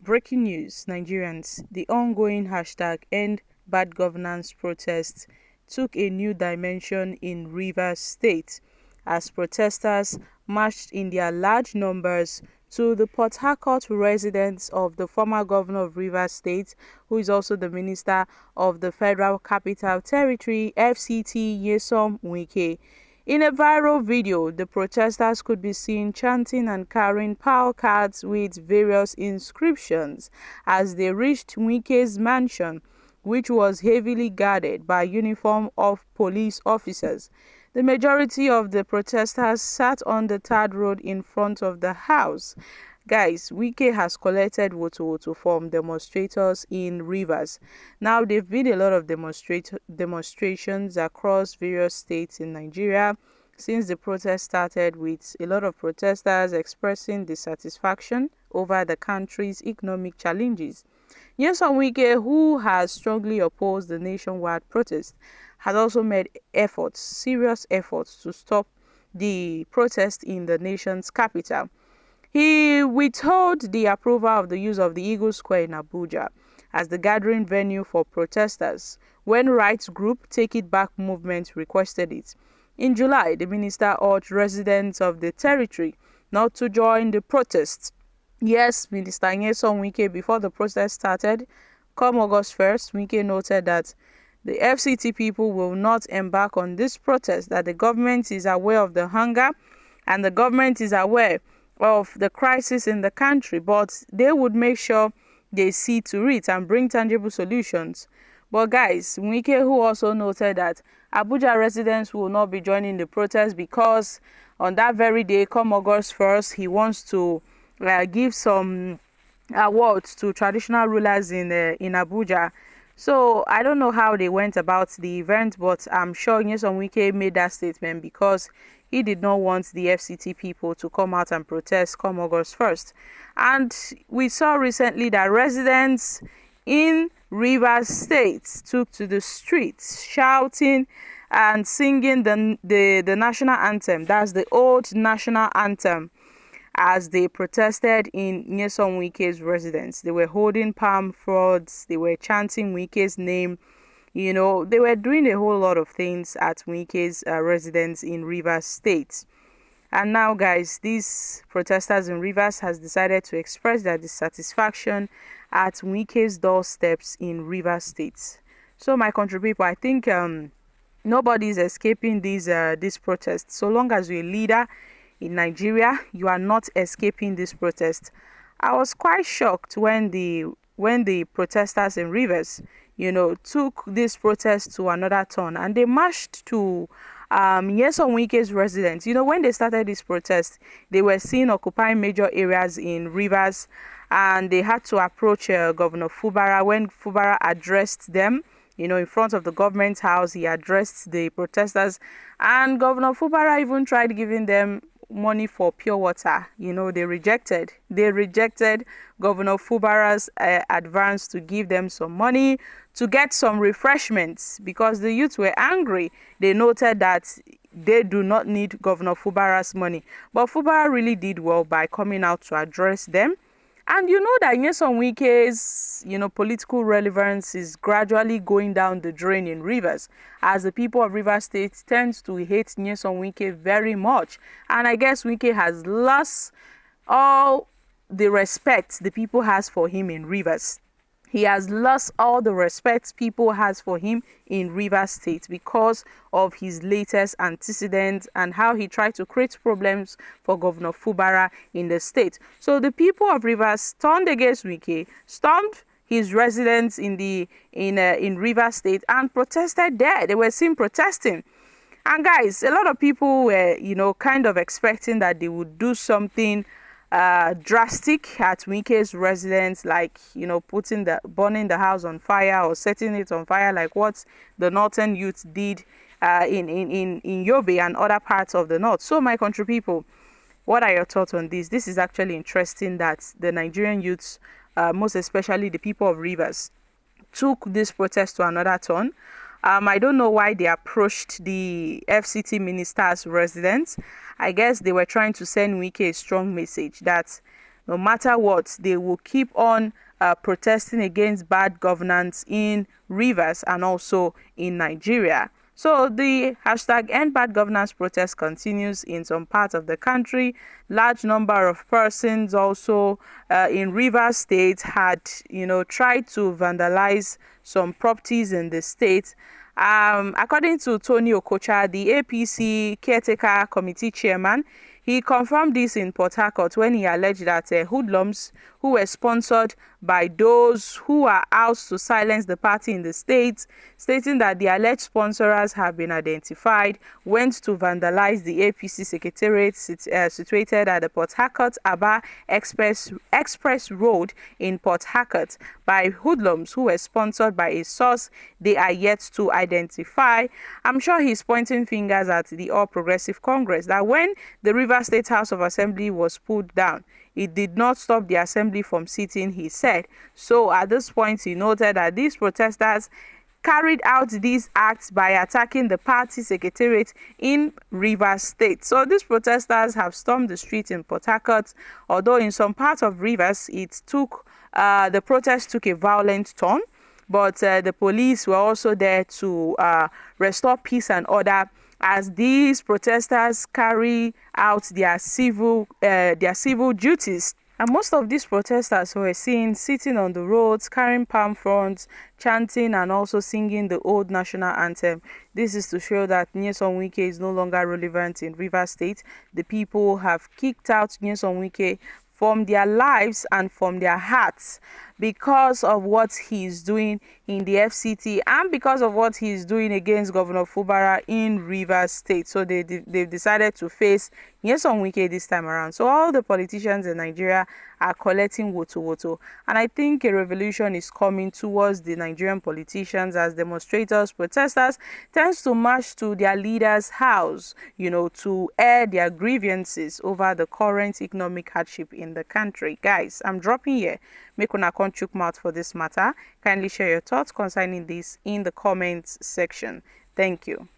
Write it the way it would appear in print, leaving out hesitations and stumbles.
Breaking news, Nigerians. The ongoing #End Bad Governance protests took a new dimension in Rivers State as protesters marched in their large numbers to the Port Harcourt residence of the former governor of Rivers State, who is also the minister of the Federal Capital Territory, FCT, Nyesom Wike. In a viral video, the protesters could be seen chanting and carrying power cards with various inscriptions as they reached Wike's mansion, which was heavily guarded by uniform of police officers. The majority of the protesters sat on the tarred road in front of the house. Guys, Wike has collected voto from demonstrators in Rivers. Now, there have been a lot of demonstrations across various states in Nigeria since the protest started, with a lot of protesters expressing dissatisfaction over the country's economic challenges. Nyesom Wike, who has strongly opposed the nationwide protest, has also made serious efforts to stop the protest in the nation's capital. He withheld the approval of the use of the Eagle Square in Abuja as the gathering venue for protesters when rights group Take It Back movement requested it. In July, the minister urged residents of the territory not to join the protests. Yes, Minister Nyesom Wike, before the protest started, come August 1st, Wike noted that the FCT people will not embark on this protest, that the government is aware of the hunger and the government is aware of the crisis in the country, but they would make sure they see to it and bring tangible solutions. But guys, Wike, who also noted that Abuja residents will not be joining the protest because on that very day, come August 1st, he wants to give some awards to traditional rulers in Abuja. So I don't know how they went about the event, but I'm sure Nyesom Wike made that statement because he did not want the FCT people to come out and protest come August 1st. And we saw recently that residents in Rivers State took to the streets shouting and singing the national anthem. That's the old national anthem, as they protested in Nyesom Wike's residence. They were holding palm fronds, they were chanting Wike's name. You know, they were doing a whole lot of things at Wike's residence in Rivers State. And now, guys, these protesters in Rivers has decided to express their dissatisfaction at Wike's doorsteps in Rivers State. So, my country people, I think nobody is escaping these protests. So long as you're a leader in Nigeria, you are not escaping this protest. I was quite shocked when the protesters in Rivers, took this protest to another turn and they marched to Nyesom Wike's residence. When they started this protest, they were seen occupying major areas in Rivers, and they had to approach Governor Fubara. When Fubara addressed them, in front of the government house, he addressed the protesters, and Governor Fubara even tried giving them money for pure water. They rejected Governor Fubara's advance to give them some money to get some refreshments because the youth were angry. They noted that they do not need Governor Fubara's money, but Fubara really did well by coming out to address them. And that Nyesom Wike's political relevance is gradually going down the drain in Rivers, as the people of Rivers State tend to hate Nyesom Wike very much. And I guess Wike has lost all the respect the people has for him in Rivers. He has lost all the respect people has for him in Rivers State because of his latest antecedents and how he tried to create problems for Governor Fubara in the state. So the people of Rivers turned against Wike, stormed his residence in Rivers State and protested there. They were seen protesting. And guys, a lot of people were, kind of expecting that they would do something drastic at Wike's residence, like burning the house on fire or setting it on fire, like what the northern youth did in Yobe and other parts of the north. So my country people, what are your thoughts on this? This is actually interesting that the Nigerian youths, most especially the people of Rivers, took this protest to another turn. I don't know why they approached the FCT minister's residence. I guess they were trying to send Wike a strong message that no matter what, they will keep on protesting against bad governance in Rivers and also in Nigeria. So the hashtag End Bad Governance protest continues in some parts of the country. Large number of persons also in Rivers State had, tried to vandalize some properties in the state. According to Tony Okocha, the APC caretaker committee chairman, he confirmed this in Port Harcourt when he alleged that hoodlums who were sponsored by those who are out to silence the party in the state, stating that the alleged sponsors have been identified, went to vandalize the APC secretariat situated at the Port Harcourt-Aba Express Road in Port Harcourt by hoodlums who were sponsored by a source they are yet to identify. I'm sure he's pointing fingers at the All Progressive Congress, that when the Rivers State House of Assembly was pulled down, it did not stop the assembly from sitting, he said. So at this point, he noted that these protesters carried out these acts by attacking the party secretariat in Rivers State. So these protesters have stormed the street in Port Harcourt, although in some parts of Rivers, the protest took a violent turn. But the police were also there to restore peace and order as these protesters carry out their civil duties. And most of these protesters were seen sitting on the roads, carrying palm fronds, chanting and also singing the old national anthem. This is to show that Nyesom Wike is no longer relevant in Rivers State. The people have kicked out Nyesom Wike from their lives and from their hearts because of what he is doing in the FCT and because of what he is doing against Governor Fubara in Rivers State. So they've decided to face Nyesom Wike this time around. So all the politicians in Nigeria are collecting woto. And I think a revolution is coming towards the Nigerian politicians as demonstrators, protesters tends to march to their leader's house, to air their grievances over the current economic hardship in the country. Guys, I'm dropping here. Make una come chook mouth for this matter. Kindly share your thoughts concerning this in the comments section. Thank you.